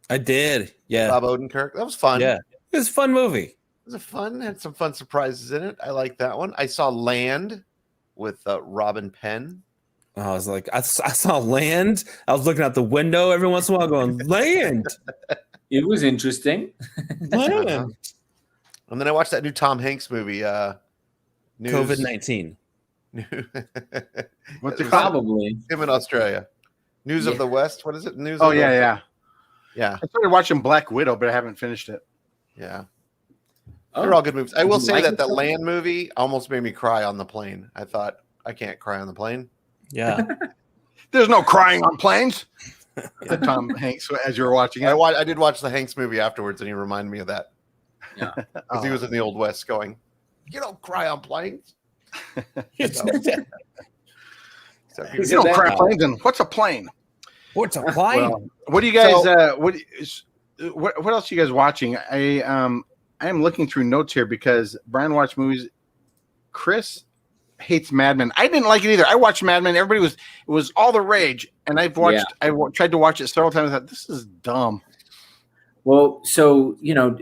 I did. Yeah, Bob Odenkirk. That was fun. Yeah, it was a fun movie. It was had some fun surprises in it. I like that one. I saw Land with Robin Penn. I was like, I saw Land. I was looking out the window every once in a while going, Land. It was interesting. Land. And then I watched that new Tom Hanks movie, COVID-19. What's it Probably. Him in Australia. News of the West. What is it? News. Yeah. I started watching Black Widow, but I haven't finished it. Yeah. They're all good movies. I will say that Land movie almost made me cry on the plane. I thought, I can't cry on the plane. Yeah. There's no crying on planes. Tom Hanks, as you were watching it. I did watch the Hanks movie afterwards, and he reminded me of that. Yeah. Because he was in the Old West going, you don't cry on planes. You don't cry on planes, and what's a plane? What's a plane? Well, what do you guys, what else are you guys watching? I am looking through notes here because Brian watched movies. Chris hates Mad Men. I didn't like it either. I watched Mad Men. It was all the rage, and I tried to watch it several times. I thought, this is dumb. Well, so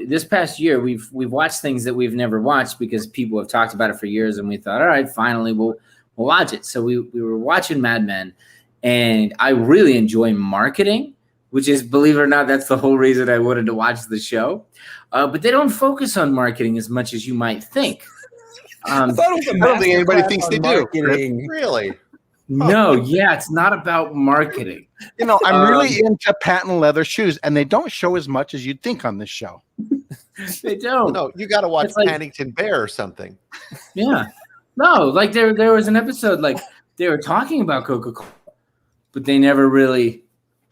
this past year we've watched things that we've never watched because people have talked about it for years, and we thought, all right, finally we'll watch it. So we were watching Mad Men, and I really enjoy marketing, which is, believe it or not, that's the whole reason I wanted to watch the show. But they don't focus on marketing as much as you might think. I don't think anybody thinks they do. Really? No, it's not about marketing. I'm really into patent leather shoes, and they don't show as much as you'd think on this show. They don't. No, you got to watch Paddington Bear or something. Yeah. No, like there was an episode like they were talking about Coca-Cola, but they never really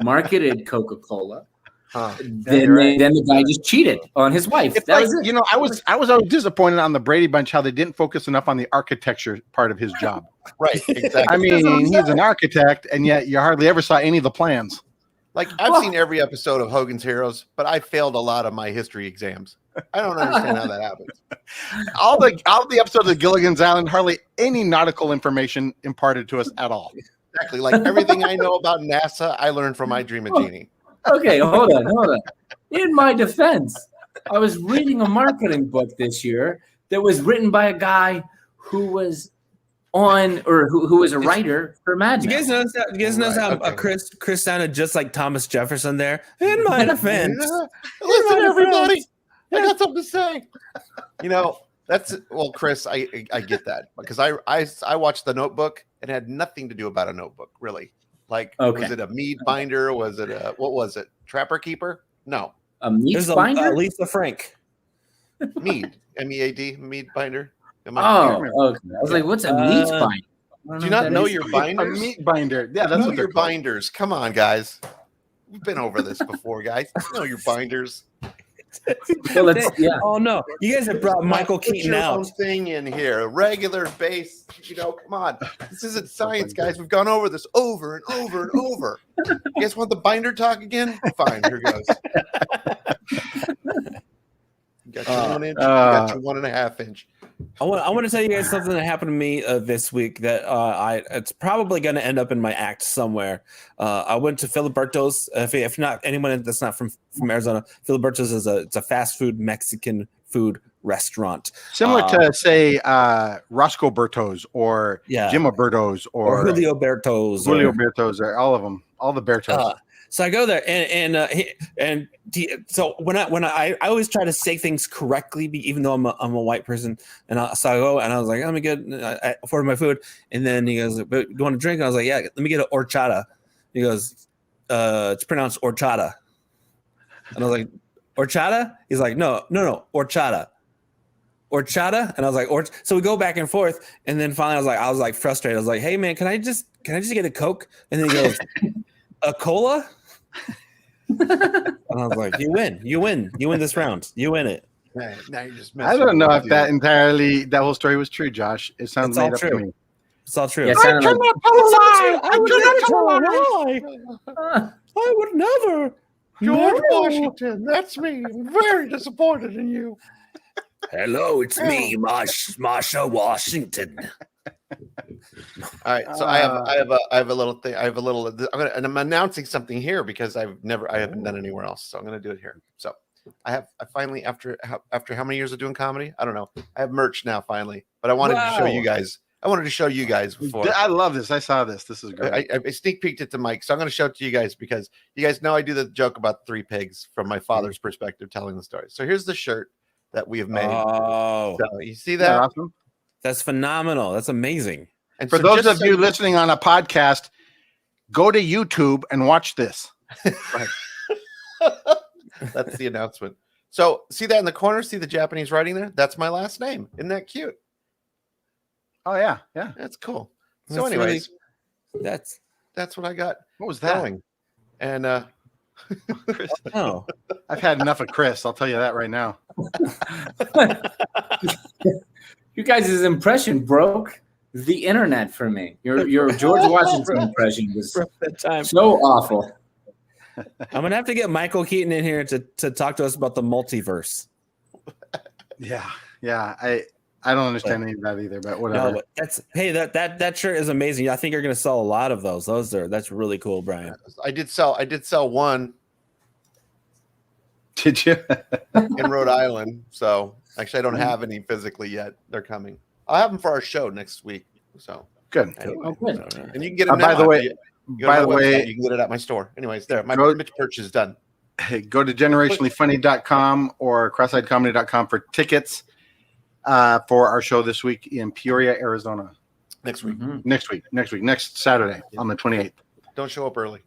marketed Coca-Cola. Then the guy just cheated on his wife. I was always disappointed on the Brady Bunch how they didn't focus enough on the architecture part of his job. Right, exactly. I mean, he's an architect, and yet you hardly ever saw any of the plans. Like I've seen every episode of Hogan's Heroes, but I failed a lot of my history exams. I don't understand how that happens. All the episodes of Gilligan's Island, hardly any nautical information imparted to us at all. Exactly. Like everything I know about NASA, I learned from I Dream of Jeannie. Okay, hold on. In my defense, I was reading a marketing book this year that was written by a guy who was who was a writer for Mad Men. You guys notice how Chris sounded just like Thomas Jefferson there? In my defense. Listen, everybody. I got something to say. Chris, I get that because I watched The Notebook and it had nothing to do about a notebook, really. Like, was it a mead binder? Was it what was it? Trapper Keeper? No. A mead binder? Lisa Frank. Mead, MEAD, mead binder. Oh, okay. I was like, what's a meat binder? Do you not know your A binders? meat binder. Yeah, that's know what they're your called. binders. Come on, guys. We've been over this before, guys. You know your binders. Well, yeah. Oh no, you guys have brought Michael Put Keaton your out. own thing in here. A regular base. Come on. This isn't science, guys. We've gone over this over and over and over. You guys want the binder talk again? Fine. Here goes. You got your 1 inch. You got your 1.5 inch. I want to tell you guys something that happened to me this week that it's probably going to end up in my act somewhere. I went to Filiberto's. If not anyone that's not from Arizona, Filiberto's it's a fast food Mexican food restaurant, Similar to say Roscoe Berto's or Jim Berto's or Julio Berto's, or all of them, all the Bertos. So I go there so when I always try to say things correctly, even though I'm a white person, so I go and I was like, let me get I ordered my food, and then he goes, "But do you want a drink?" And I was like, "Yeah, let me get an horchata." He goes, "It's pronounced horchata," and I was like, "Horchata?" He's like, "No, horchata." Horchata, and I was like, so we go back and forth, and then finally I was like frustrated. I was like, "Hey man, can I just get a Coke?" And then he goes, "A cola?" And I was like, you win this round, you win it. Now you're just I don't know if that whole story was true, Josh. It sounds made up to me. It's all true. Yeah, I would never. George Washington, that's me. I'm very disappointed in you. Hello, it's me, Marsha Washington. All right, so I have a little thing. I'm announcing something here because I haven't done anywhere else, so I'm gonna do it here. So I finally, after how many years of doing comedy, I don't know, I have merch now finally, but I wanted to show you guys. Before. I love this. I saw this. This is great. I sneak peeked it to Mike, so I'm going to show it to you guys because you guys know I do the joke about 3 pigs from my father's perspective, telling the story. So here's the shirt that we have made. Oh, so you see that? Awesome. That's phenomenal. That's amazing. And for those of you listening on a podcast, go to YouTube and watch this. That's the announcement. So see that in the corner? See the Japanese writing there? That's my last name. Isn't that cute? Oh yeah, that's cool. That's So anyways, really, that's what I got. What was that? Going. And Chris, oh, I've had enough of Chris. I'll tell you that right now. You guys' impression broke the internet for me. Your George Washington impression was so awful. I'm gonna have to get Michael Keaton in here to talk to us about the multiverse. Yeah. I don't understand any of that either, but whatever. No, but that shirt is amazing. I think you're gonna sell a lot of those. That's really cool, Brian. I did sell one. Did you? In Rhode Island. So actually I don't have any physically yet. They're coming. I'll have them for our show next week. So good. Anyway, Good. and you can get them by the way, you can get it at my store. Anyways, there. My image purchase is done. Hey, go to generationallyfunny.com or crosseyeddcomedy.com for tickets for our show this week in Peoria, Arizona. Next week. Mm-hmm. Next Saturday on the 28th. Don't show up early.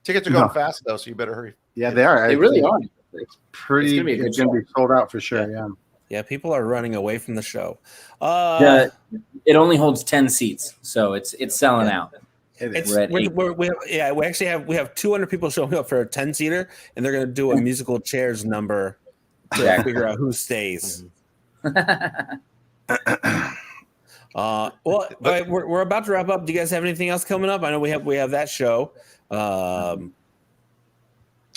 Tickets are going fast though, so you better hurry. Yeah, they are. They really are. It's pretty. It's going to be sold out for sure. Yeah, people are running away from the show. It only holds 10 seats, so it's selling out. We have 200 people showing up for a 10-seater, and they're going to do a musical chairs number to figure out who stays. We're about to wrap up. Do you guys have anything else coming up? I know we have that show.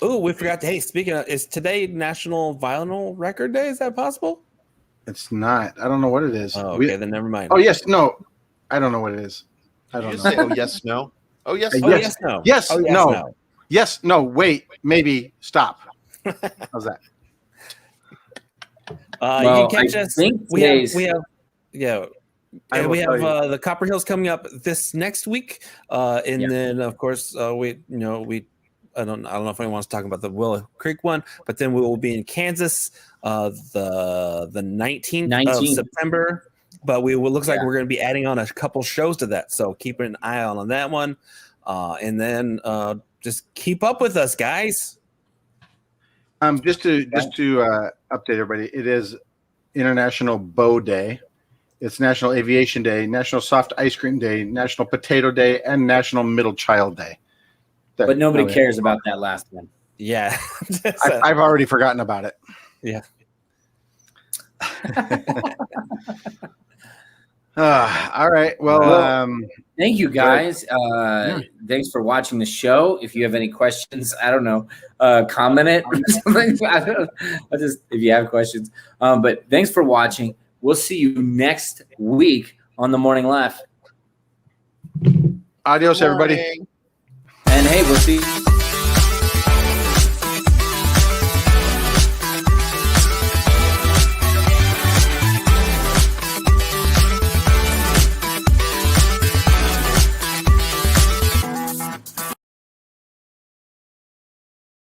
We forgot to. Hey, speaking of, is today National Vinyl Record Day? Is that possible? It's not. I don't know what it is. Oh, okay, then never mind. Oh yes, no. I don't know what it is. I don't know. Say, oh yes, no. Oh yes, yes, no. Yes, oh, yes, no. No. Yes, no. Wait, maybe. Stop. How's that? You can catch us. We have the Copper Hills coming up this next week, then of course I don't know if anyone wants to talk about the Willow Creek one, but then we will be in Kansas the 19th of September. But looks like we're going to be adding on a couple shows to that, so keep an eye on that one, and then just keep up with us, guys. Just to update everybody, it is International Bow Day. It's National Aviation Day, National Soft Ice Cream Day, National Potato Day, and National Middle Child Day. But nobody cares about that last one. Yeah. I've already forgotten about it. Yeah. All right. Well, thank you guys. Thanks for watching the show. If you have any questions, I don't know, comment it or something. I don't know. If you have questions. But thanks for watching. We'll see you next week on the Morning Laugh. Adios, everybody. And hey, we'll see you.